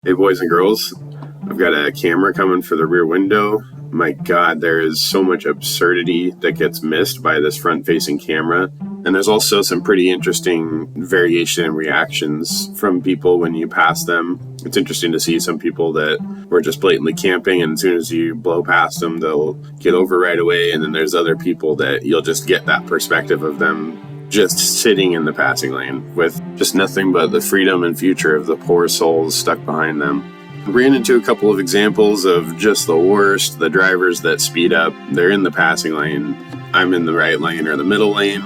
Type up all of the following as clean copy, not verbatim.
Hey, boys and girls, I've got a camera coming for the rear window. My God, there is so much absurdity that gets missed by this front-facing camera. And there's also some pretty interesting variation in reactions from people when you pass them. It's interesting to see some people that were just blatantly camping, and as soon as you blow past them, they'll get over right away. And then there's other people that you'll just get that perspective of them just sitting in the passing lane with just nothing but the freedom and future of the poor souls stuck behind them. Ran into a couple of examples of just the worst, the drivers that speed up. They're in the passing lane. I'm in the right lane or the middle lane.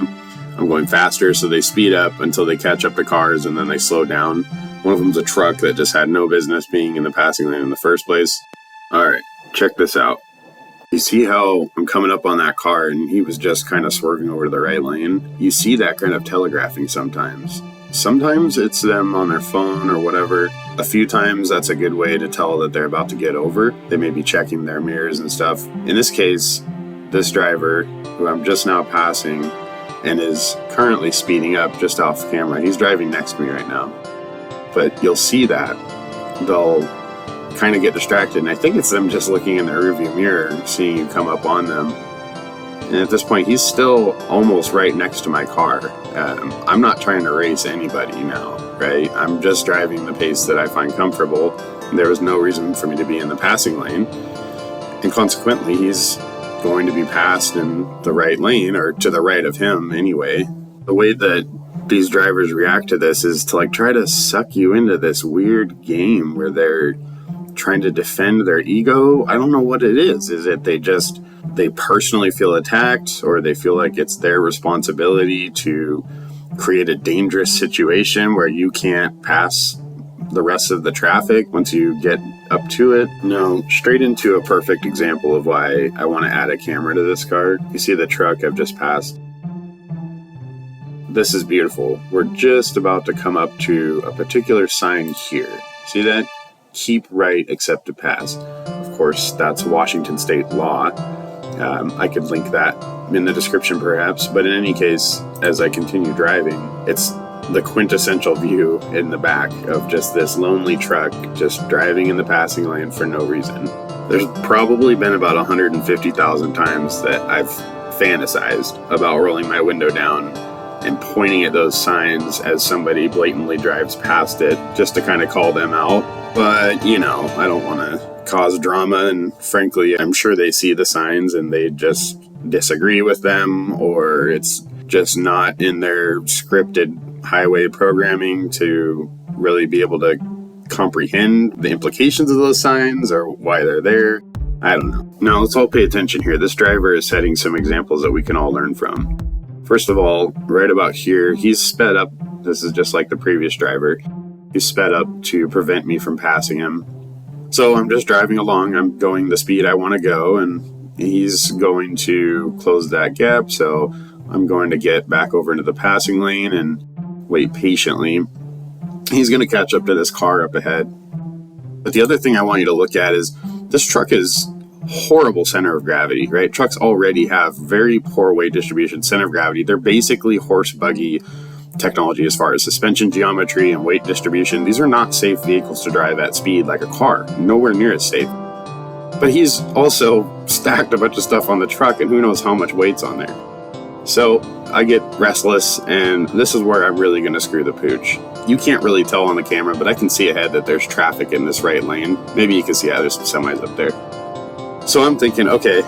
I'm going faster, so they speed up until they catch up to cars, and then they slow down. One of them's a truck that just had no business being in the passing lane in the first place. All right, check this out. You see how I'm coming up on that car and he was just kind of swerving over to the right lane? You see that kind of telegraphing sometimes. Sometimes it's them on their phone or whatever. A few times that's a good way to tell that they're about to get over. They may be checking their mirrors and stuff. In this case, this driver, who I'm just now passing and is currently speeding up just off camera, he's driving next to me right now. But you'll see that they'll kind of get distracted, and I think it's them just looking in their rearview mirror, seeing you come up on them. And at this point, he's still almost right next to my car. I'm not trying to race anybody now, right? I'm just driving the pace that I find comfortable. There was no reason for me to be in the passing lane, and consequently, he's going to be passed in the right lane, or to the right of him anyway. The way that these drivers react to this is to try to suck you into this weird game where they're trying to defend their ego. I don't know what it is. Is it they personally feel attacked, or they feel like it's their responsibility to create a dangerous situation where you can't pass the rest of the traffic once you get up to it? No, straight into a perfect example of why I want to add a camera to this car. You see the truck I've just passed? This is beautiful. We're just about to come up to a particular sign here. See that? Keep right except to pass. Of course, that's Washington state law. I could link that in the description perhaps, but in any case, as I continue driving, it's the quintessential view in the back of just this lonely truck just driving in the passing lane for no reason. There's probably been about 150,000 times that I've fantasized about rolling my window down and pointing at those signs as somebody blatantly drives past it just to kind of call them out. But, I don't want to cause drama, and frankly, I'm sure they see the signs and they just disagree with them, or it's just not in their scripted highway programming to really be able to comprehend the implications of those signs or why they're there. I don't know. Now, let's all pay attention here. This driver is setting some examples that we can all learn from. First of all, right about here, he's sped up. This is just like the previous driver. He's sped up to prevent me from passing him. So I'm just driving along. I'm going the speed I want to go, and he's going to close that gap. So I'm going to get back over into the passing lane and wait patiently. He's going to catch up to this car up ahead. But the other thing I want you to look at is this truck is horrible center of gravity, right? Trucks already have very poor weight distribution, center of gravity. They're basically horse buggy technology as far as suspension geometry and weight distribution. These are not safe vehicles to drive at speed like a car. Nowhere near as safe. But he's also stacked a bunch of stuff on the truck, and who knows how much weight's on there. So I get restless, and this is where I'm really going to screw the pooch. You can't really tell on the camera, but I can see ahead that there's traffic in this right lane. Maybe you can see there's some semis up there. So I'm thinking, okay,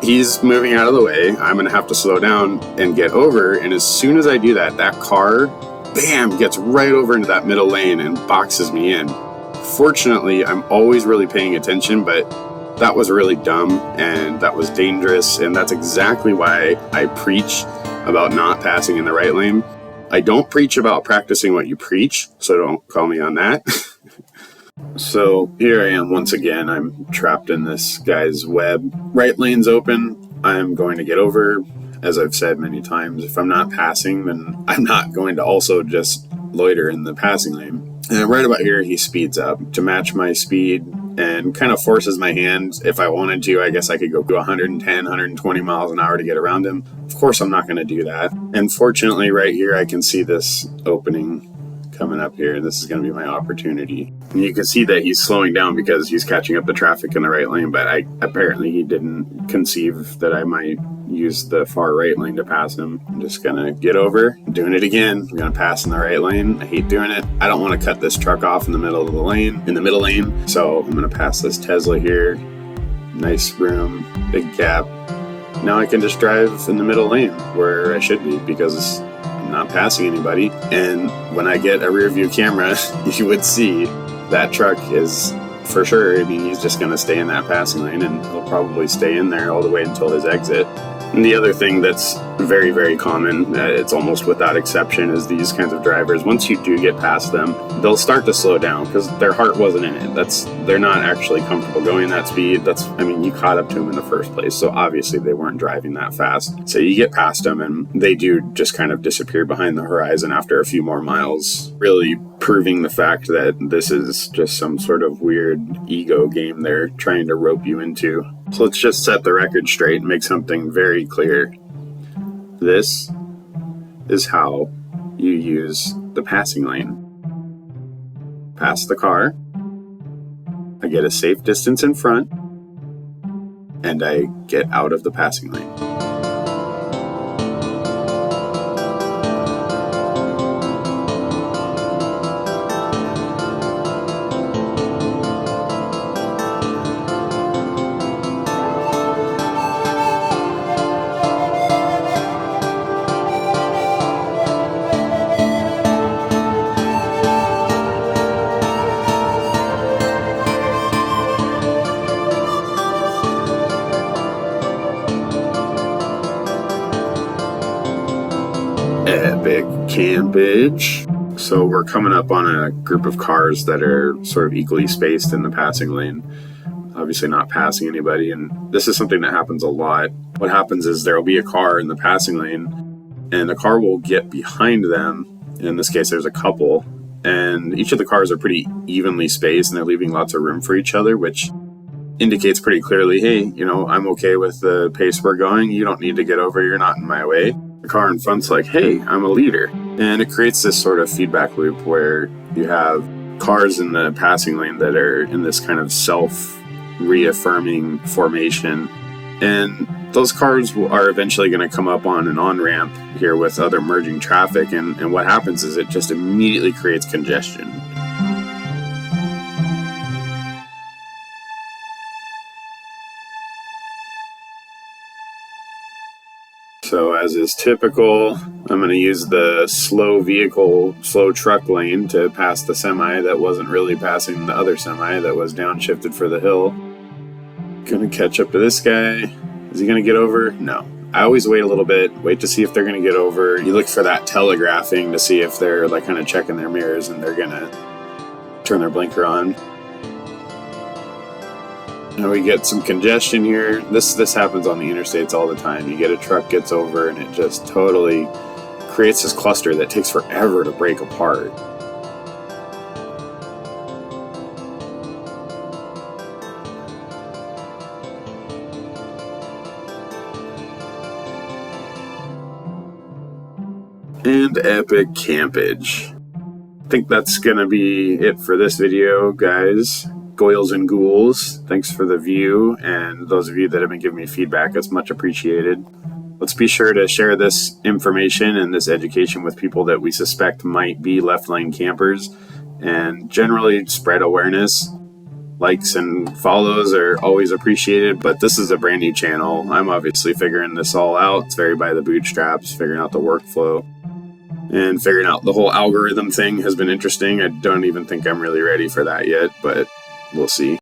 he's moving out of the way. I'm going to have to slow down and get over. And as soon as I do that, that car, bam, gets right over into that middle lane and boxes me in. Fortunately, I'm always really paying attention, but that was really dumb and that was dangerous. And that's exactly why I preach about not passing in the right lane. I don't preach about practicing what you preach, so don't call me on that. So here I am once again. I'm trapped in this guy's web. Right lane's open. I'm going to get over. As I've said many times, if I'm not passing, then I'm not going to also just loiter in the passing lane. And right about here, he speeds up to match my speed and kind of forces my hand. If I wanted to, I guess I could go 110, 120 miles an hour to get around him. Of course, I'm not going to do that. And fortunately, right here, I can see this opening coming up here, and this is going to be my opportunity. And you can see that he's slowing down because he's catching up the traffic in the right lane, but apparently he didn't conceive that I might use the far right lane to pass him. I'm just going to get over, doing it again. I'm going to pass in the right lane. I hate doing it. I don't want to cut this truck off in the middle of the lane, so I'm going to pass this Tesla here. Nice room, big gap. Now I can just drive in the middle lane where I should be because I'm not passing anybody. And when I get a rear view camera, you would see that truck is for sure. I mean, he's just going to stay in that passing lane, and he'll probably stay in there all the way until his exit. And the other thing that's very, very common, it's almost without exception, is these kinds of drivers, once you do get past them, they'll start to slow down because their heart wasn't in it. They're not actually comfortable going that speed. You caught up to them in the first place, so obviously they weren't driving that fast. So you get past them and they do just kind of disappear behind the horizon after a few more miles, really proving the fact that this is just some sort of weird ego game they're trying to rope you into. So let's just set the record straight and make something very clear. This is how you use the passing lane. Pass the car, I get a safe distance in front, and I get out of the passing lane. Epic campage. So we're coming up on a group of cars that are sort of equally spaced in the passing lane. Obviously not passing anybody, and this is something that happens a lot. What happens is there will be a car in the passing lane, and the car will get behind them. In this case, there's a couple, and each of the cars are pretty evenly spaced, and they're leaving lots of room for each other, which indicates pretty clearly, hey, I'm okay with the pace we're going. You don't need to get over. You're not in my way. The car in front's like, hey, I'm a leader. And it creates this sort of feedback loop where you have cars in the passing lane that are in this kind of self-reaffirming formation. And those cars are eventually going to come up on an on-ramp here with other merging traffic. And what happens is it just immediately creates congestion. So as is typical, I'm going to use the slow truck lane to pass the semi that wasn't really passing the other semi that was downshifted for the hill. Going to catch up to this guy. Is he going to get over? No. I always wait a little bit, wait to see if they're going to get over. You look for that telegraphing to see if they're like kind of checking their mirrors and they're going to turn their blinker on. Now we get some congestion here. This happens on the interstates all the time. You get a truck gets over and it just totally creates this cluster that takes forever to break apart. And epic campage. I think that's gonna be it for this video, guys. Goyles and ghouls, thanks for the view, and those of you that have been giving me feedback, it's much appreciated. Let's be sure to share this information and this education with people that we suspect might be left lane campers, and generally spread awareness. Likes and follows are always appreciated, but this is a brand new channel. I'm obviously figuring this all out. It's very by the bootstraps, figuring out the workflow. And figuring out the whole algorithm thing has been interesting. I don't even think I'm really ready for that yet, but we'll see.